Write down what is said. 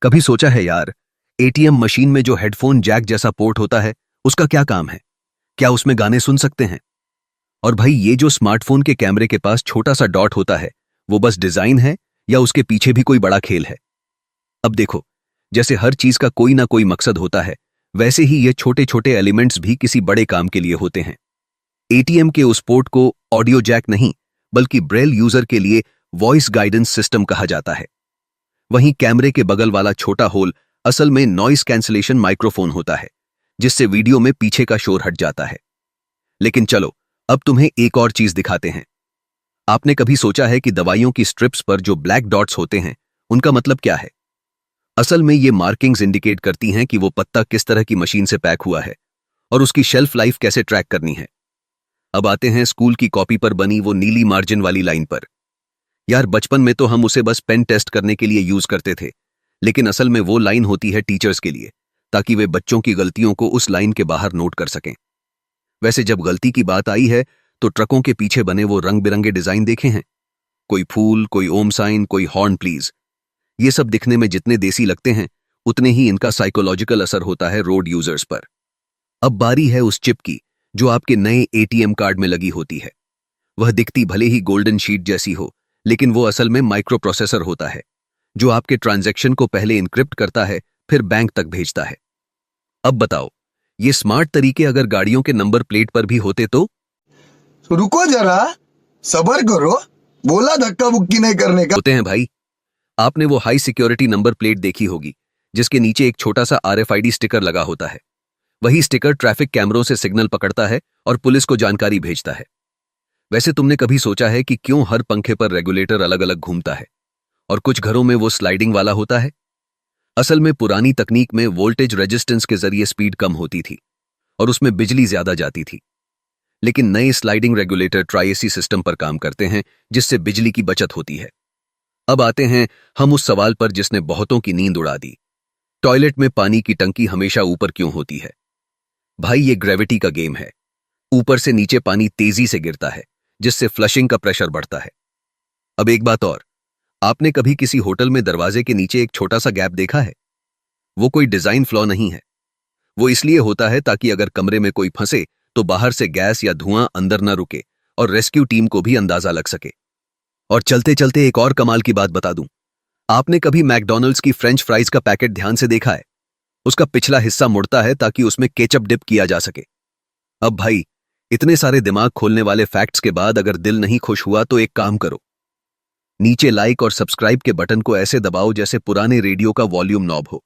कभी सोचा है यार, एटीएम मशीन में जो हेडफोन जैक जैसा पोर्ट होता है, उसका क्या काम है? क्या उसमें गाने सुन सकते हैं? और भाई, ये जो स्मार्टफोन के कैमरे के पास छोटा सा डॉट होता है, वो बस डिजाइन है या उसके पीछे भी कोई बड़ा खेल है? अब देखो, जैसे हर चीज का कोई ना कोई मकसद होता है, वैसे ही ये छोटे छोटे एलिमेंट्स भी किसी बड़े काम के लिए होते हैं। एटीएम के उस पोर्ट को ऑडियो जैक नहीं, बल्कि ब्रेल यूजर के लिए वॉइस गाइडेंस सिस्टम कहा जाता है। वहीं कैमरे के बगल वाला छोटा होल असल में नॉइस कैंसलेशन माइक्रोफोन होता है, जिससे वीडियो में पीछे का शोर हट जाता है। लेकिन चलो, अब तुम्हें एक और चीज दिखाते हैं। आपने कभी सोचा है कि दवाइयों की स्ट्रिप्स पर जो ब्लैक डॉट्स होते हैं, उनका मतलब क्या है? असल में ये मार्किंग्स इंडिकेट करती हैं कि वो पत्ता किस तरह की मशीन से पैक हुआ है और उसकी शेल्फ लाइफ कैसे ट्रैक करनी है। अब आते हैं स्कूल की कॉपी पर बनी वो नीली मार्जिन वाली लाइन पर। यार, बचपन में तो हम उसे बस पेन टेस्ट करने के लिए यूज करते थे, लेकिन असल में वो लाइन होती है टीचर्स के लिए, ताकि वे बच्चों की गलतियों को उस लाइन के बाहर नोट कर सकें। वैसे जब गलती की बात आई है, तो ट्रकों के पीछे बने वो रंग बिरंगे डिजाइन देखे हैं? कोई फूल, कोई ओम साइन, कोई हॉर्न प्लीज। ये सब दिखने में जितने देसी लगते हैं, उतने ही इनका साइकोलॉजिकल असर होता है रोड यूजर्स पर। अब बारी है उस चिप की जो आपके नए एटीएम कार्ड में लगी होती है। वह दिखती भले ही गोल्डन शीट जैसी हो, लेकिन वो असल में माइक्रो प्रोसेसर होता है, जो आपके ट्रांजैक्शन को पहले इनक्रिप्ट करता है, फिर बैंक तक भेजता है। अब बताओ, ये स्मार्ट तरीके अगर गाड़ियों के नंबर प्लेट पर भी होते तो? रुको जरा, सबर करो, बोला धक्का मुक्की नहीं करने का। होते हैं भाई। आपने वो हाई सिक्योरिटी नंबर प्लेट देखी होगी, जिसके नीचे एक छोटा सा आरएफआईडी स्टिकर लगा होता है। वही स्टिकर ट्रैफिक कैमरों से सिग्नल पकड़ता है और पुलिस को जानकारी भेजता है। वैसे तुमने कभी सोचा है कि क्यों हर पंखे पर रेगुलेटर अलग अलग घूमता है और कुछ घरों में वो स्लाइडिंग वाला होता है? असल में पुरानी तकनीक में वोल्टेज रेजिस्टेंस के जरिए स्पीड कम होती थी और उसमें बिजली ज्यादा जाती थी। लेकिन नए स्लाइडिंग रेगुलेटर ट्राई-एसी सिस्टम पर काम करते हैं, जिससे बिजली की बचत होती है। अब आते हैं हम उस सवाल पर जिसने बहुतों की नींद उड़ा दी। टॉयलेट में पानी की टंकी हमेशा ऊपर क्यों होती है? भाई, ये ग्रेविटी का गेम है। ऊपर से नीचे पानी तेजी से गिरता है, जिससे फ्लशिंग का प्रेशर बढ़ता है। अब एक बात और, आपने कभी किसी होटल में दरवाजे के नीचे एक छोटा सा गैप देखा है? वो कोई डिजाइन फ्लॉ नहीं है। वो इसलिए होता है ताकि अगर कमरे में कोई फंसे तो बाहर से गैस या धुआं अंदर न रुके और रेस्क्यू टीम को भी अंदाजा लग सके। और चलते चलते एक और कमाल की बात बता दूं। आपने कभी मैकडॉनल्ड्स की फ्रेंच फ्राइज का पैकेट ध्यान से देखा है? उसका पिछला हिस्सा मुड़ता है ताकि उसमें केचप डिप किया जा सके। अब भाई, इतने सारे दिमाग खोलने वाले फैक्ट्स के बाद अगर दिल नहीं खुश हुआ तो एक काम करो, नीचे लाइक और सब्सक्राइब के बटन को ऐसे दबाओ जैसे पुराने रेडियो का वॉल्यूम नॉब हो।